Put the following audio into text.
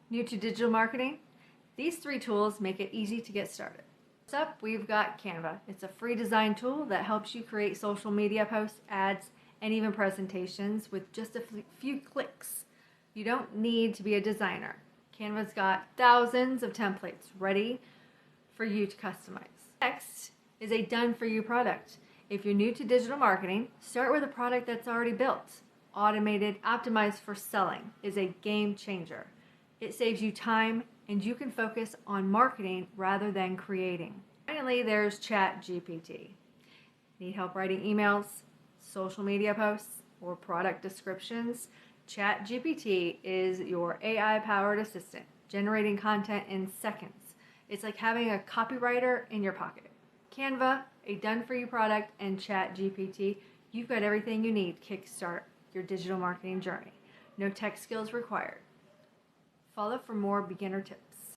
New to digital marketing? These 3 tools make it easy to get started. First up, we've got Canva. It's a free design tool that helps you create social media posts, ads, and even presentations with just a few clicks. You don't need to be a designer. Canva's got thousands of templates ready for you to customize. Next is a done-for-you product. If you're new to digital marketing, start with a product that's already built. Automated, optimized for selling is a game changer. It saves you time and you can focus on marketing rather than creating. Finally, there's ChatGPT. Need help writing emails, social media posts, or product descriptions? ChatGPT is your AI-powered assistant, generating content in seconds. It's like having a copywriter in your pocket. Canva, a done-for-you product, and ChatGPT, you've got everything you need to kickstart your digital marketing journey. No tech skills required. Follow for more beginner tips.